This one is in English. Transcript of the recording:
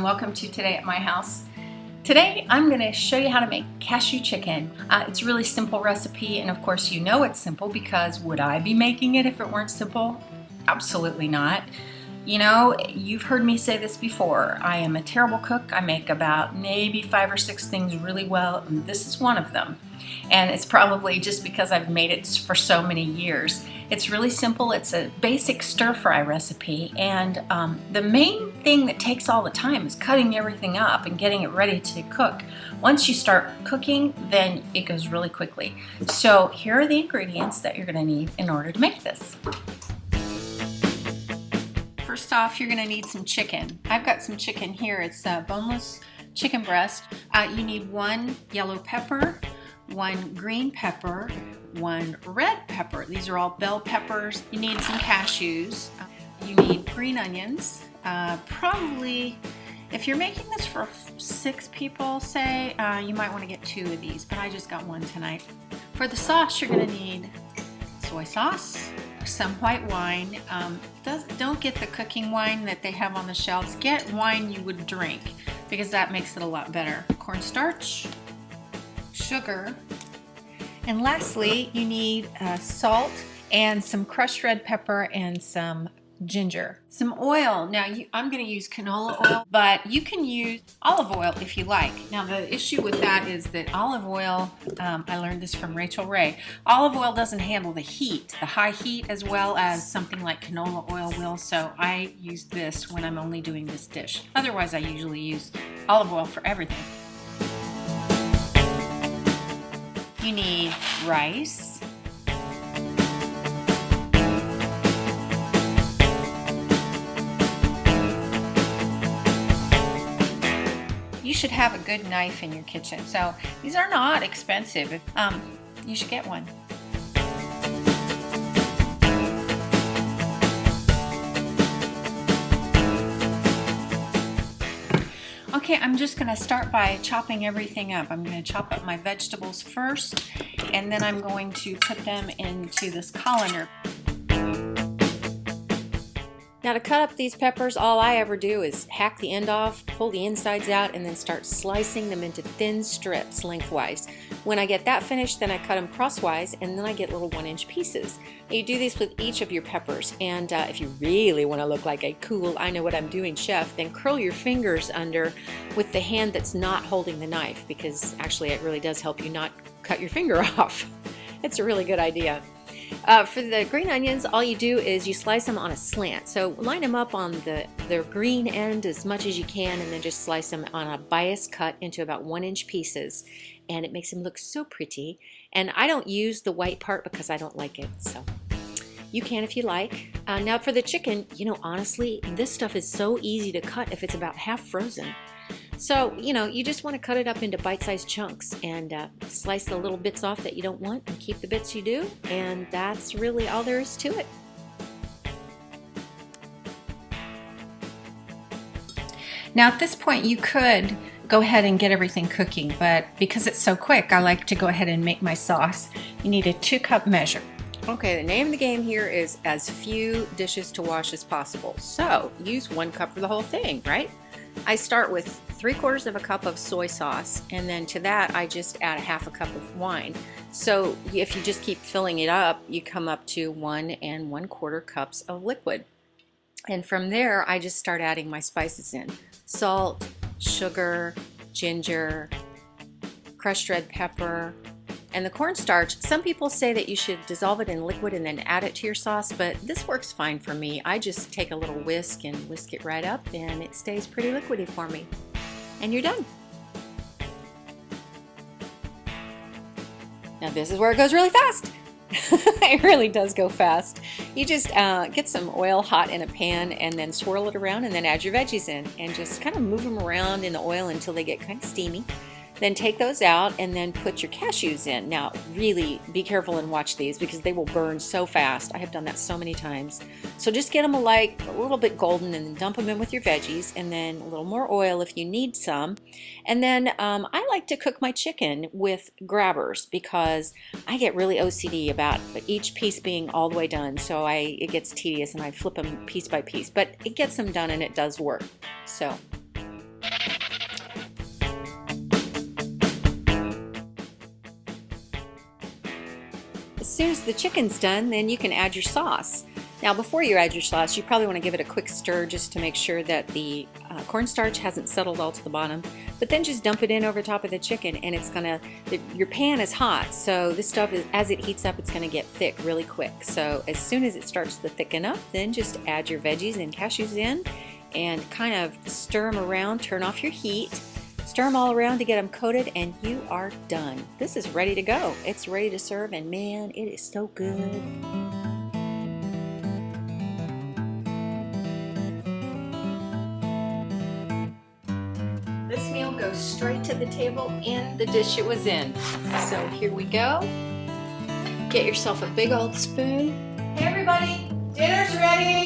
and welcome to Today at My House. Today I'm going to show you how to make cashew chicken. It's a really simple recipe, and of course you know it's simple because would I be making it if it weren't simple? Absolutely not. You know, you've heard me say this before. I am a terrible cook. I make about maybe 5 or 6 things really well, and this is one of them. And it's probably just because I've made it for so many years. It's really simple. It's a basic stir-fry recipe, and the main thing that takes all the time is cutting everything up and getting it ready to cook. Once you start cooking, then it goes really quickly. So here are the ingredients that you're going to need in order to make this. First off, you're going to need some chicken. I've got some chicken here. It's boneless chicken breast. You need 1 yellow pepper, 1 green pepper, 1 red pepper. These are all bell peppers. You need some cashews. You need green onions. Probably, if you're making this for 6 people, say, you might want to get 2 of these, but I just got 1 tonight. For the sauce, you're going to need soy sauce, some white wine. Don't get the cooking wine that they have on the shelves. Get wine you would drink because that makes it a lot better. Cornstarch, sugar, and lastly you need salt and some crushed red pepper and some ginger. Some oil. Now I'm going to use canola oil, but you can use olive oil if you like. Now the issue with that is that olive oil, I learned this from Rachel Ray, olive oil doesn't handle the heat, the high heat, as well as something like canola oil will, so I use this when I'm only doing this dish. Otherwise I usually use olive oil for everything. You need rice, you should have a good knife in your kitchen. So these are not expensive. You should get one. Okay, I'm just going to start by chopping everything up. I'm going to chop up my vegetables first, and then I'm going to put them into this colander. Now to cut up these peppers, all I ever do is hack the end off, pull the insides out, and then start slicing them into thin strips lengthwise. When I get that finished, then I cut them crosswise, and then I get little 1-inch pieces. Now you do this with each of your peppers, and if you really want to look like a cool, I know what I'm doing chef, then curl your fingers under with the hand that's not holding the knife, because actually it really does help you not cut your finger off. It's a really good idea. For the green onions, all you do is you slice them on a slant. So line them up on the green end as much as you can, and then just slice them on a bias cut into about 1-inch pieces. And it makes them look so pretty. And I don't use the white part because I don't like it. So you can if you like. Now for the chicken, you know, honestly, this stuff is so easy to cut if it's about half frozen. So, you know, you just want to cut it up into bite-sized chunks and slice the little bits off that you don't want and keep the bits you do, and that's really all there is to it. Now at this point you could go ahead and get everything cooking, but because it's so quick, I like to go ahead and make my sauce. You need a 2-cup measure. Okay, the name of the game here is as few dishes to wash as possible. So use 1 cup for the whole thing, right? I start with 3/4 cup of soy sauce, and then to that I just add a 1/2 cup of wine. So if you just keep filling it up, you come up to 1 1/4 cups of liquid. And from there I just start adding my spices in. Salt, sugar, ginger, crushed red pepper, and the cornstarch. Some people say that you should dissolve it in liquid and then add it to your sauce, but this works fine for me. I just take a little whisk and whisk it right up, and it stays pretty liquidy for me. And you're done. Now this is where it goes really fast. It really does go fast. You just get some oil hot in a pan and then swirl it around, and then add your veggies in and just kind of move them around in the oil until they get kind of steamy. Then take those out and then put your cashews in. Now really be careful and watch these because they will burn so fast. I have done that so many times. So just get them a little bit golden and then dump them in with your veggies, and then a little more oil if you need some. And then I like to cook my chicken with grabbers because I get really OCD about each piece being all the way done. So it gets tedious and I flip them piece by piece, but it gets them done and it does work. So soon as the chicken's done, then you can add your sauce. Now before you add your sauce, you probably want to give it a quick stir just to make sure that the cornstarch hasn't settled all to the bottom. But then just dump it in over top of the chicken, and it's gonna, your pan is hot, so this stuff, as it heats up, it's gonna get thick really quick. So as soon as it starts to thicken up, then just add your veggies and cashews in and kind of stir them around, turn off your heat, stir them all around to get them coated, and you are done. This is ready to go. It's ready to serve, and man, it is so good. This meal goes straight to the table in the dish it was in. So here we go. Get yourself a big old spoon. Hey everybody, dinner's ready.